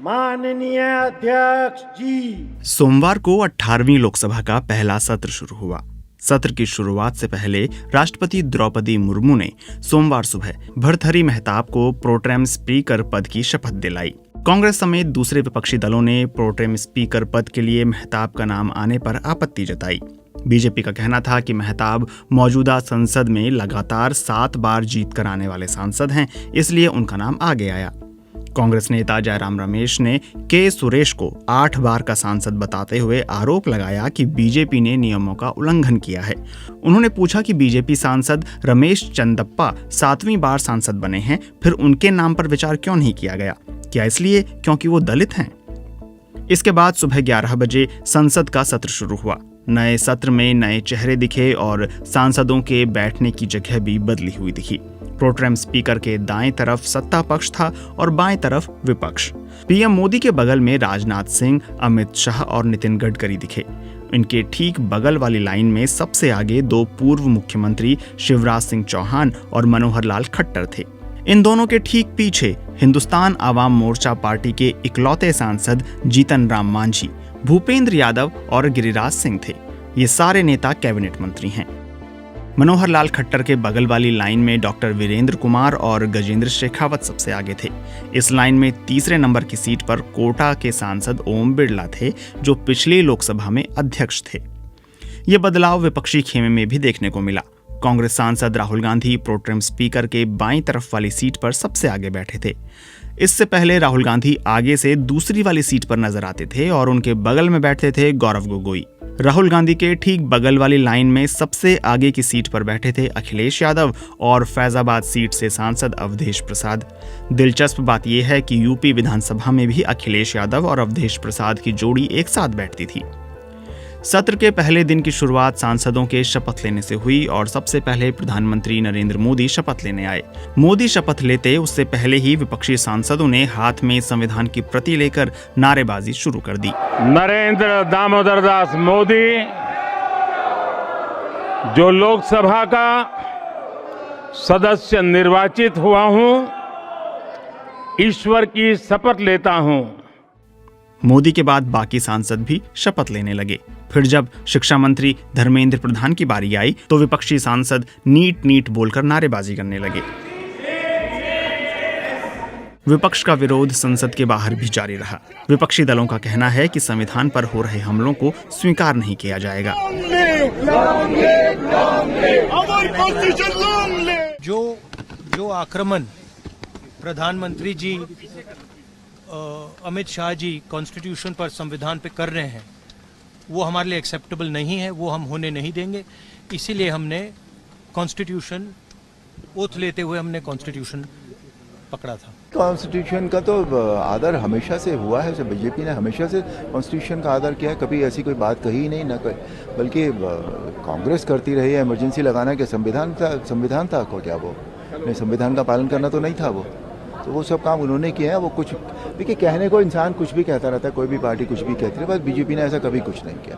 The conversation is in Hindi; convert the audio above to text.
माननीय अध्यक्ष जी। सोमवार को 18वीं लोकसभा का पहला सत्र शुरू हुआ। सत्र की शुरुआत से पहले राष्ट्रपति द्रौपदी मुर्मू ने सोमवार सुबह भर्तृहरि महताब को प्रोटेम स्पीकर पद की शपथ दिलाई। कांग्रेस समेत दूसरे विपक्षी दलों ने प्रोटेम स्पीकर पद के लिए महताब का नाम आने पर आपत्ति जताई। बीजेपी का कहना था कि महताब मौजूदा संसद में लगातार 7 बार जीत कर आने वाले सांसद हैं, इसलिए उनका नाम आगे आया। कांग्रेस नेता जयराम रमेश ने के सुरेश को 8 बार का सांसद बताते हुए आरोप लगाया कि बीजेपी ने नियमों का उल्लंघन किया है। उन्होंने पूछा कि बीजेपी सांसद रमेश चंदप्पा 7वीं बार सांसद बने हैं, फिर उनके नाम पर विचार क्यों नहीं किया गया? क्या इसलिए क्योंकि वो दलित हैं? इसके बाद सुबह 11 बजे संसद का सत्र शुरू हुआ। नए सत्र में नए चेहरे दिखे और सांसदों के बैठने की जगह भी बदली हुई दिखी। प्रोटेम स्पीकर के दाएं तरफ सत्ता पक्ष था और बाएं तरफ विपक्ष। पीएम मोदी के बगल में राजनाथ सिंह, अमित शाह और नितिन गडकरी दिखे। इनके ठीक बगल वाली लाइन में सबसे आगे 2 पूर्व मुख्यमंत्री शिवराज सिंह चौहान और मनोहर लाल खट्टर थे। इन दोनों के ठीक पीछे हिंदुस्तान आवाम मोर्चा पार्टी के इकलौते सांसद जीतन राम मांझी, भूपेंद्र यादव और गिरिराज सिंह थे। ये सारे नेता कैबिनेट मंत्री हैं। मनोहर लाल खट्टर के बगल वाली लाइन में डॉक्टर वीरेंद्र कुमार और गजेंद्र शेखावत सबसे आगे थे। इस लाइन में तीसरे नंबर की सीट पर कोटा के सांसद ओम बिरला थे, जो पिछली लोकसभा में अध्यक्ष थे। ये बदलाव विपक्षी खेमे में भी देखने को मिला। कांग्रेस सांसद राहुल गांधी प्रोटेम स्पीकर के बाईं तरफ वाली सीट पर सबसे आगे बैठे थे। इससे पहले राहुल गांधी आगे से दूसरी वाली सीट पर नजर आते थे और उनके बगल में बैठते थे गौरव गोगोई। राहुल गांधी के ठीक बगल वाली लाइन में सबसे आगे की सीट पर बैठे थे अखिलेश यादव और फैजाबाद सीट से सांसद अवधेश प्रसाद। दिलचस्प बात यह है कि यूपी विधानसभा में भी अखिलेश यादव और अवधेश प्रसाद की जोड़ी एक साथ बैठती थी। सत्र के पहले दिन की शुरुआत सांसदों के शपथ लेने से हुई और सबसे पहले प्रधानमंत्री नरेंद्र मोदी शपथ लेने आए। मोदी शपथ लेते उससे पहले ही विपक्षी सांसदों ने हाथ में संविधान की प्रति लेकर नारेबाजी शुरू कर दी। नरेंद्र दामोदर दास मोदी, जो लोकसभा का सदस्य निर्वाचित हुआ हूं, ईश्वर की शपथ लेता हूं। मोदी के बाद बाकी सांसद भी शपथ लेने लगे। फिर जब शिक्षा मंत्री धर्मेंद्र प्रधान की बारी आई तो विपक्षी सांसद नीट नीट बोलकर नारेबाजी करने लगे। विपक्ष का विरोध संसद के बाहर भी जारी रहा। विपक्षी दलों का कहना है कि संविधान पर हो रहे हमलों को स्वीकार नहीं किया जाएगा। जो आक्रमण प्रधानमंत्री जी, अमित शाह जी कॉन्स्टिट्यूशन पर, संविधान पे कर रहे हैं, वो हमारे लिए एक्सेप्टेबल नहीं है, वो हम होने नहीं देंगे। इसीलिए हमने कॉन्स्टिट्यूशन ओथ लेते हुए हमने कॉन्स्टिट्यूशन पकड़ा था। कॉन्स्टिट्यूशन का तो आदर हमेशा से हुआ है। बीजेपी ने हमेशा से कॉन्स्टिट्यूशन का आदर किया है, कभी ऐसी कोई बात कही नहीं, ना बल्कि कांग्रेस करती रही है। इमरजेंसी लगाना क्या संविधान था को क्या वो नहीं, संविधान का पालन करना तो नहीं था वो, तो वो सब काम उन्होंने किए हैं। वो कुछ देखिए, कहने को इंसान कुछ भी कहता रहता है, कोई भी पार्टी कुछ भी कहती है, बस बीजेपी ने ऐसा कभी कुछ नहीं किया।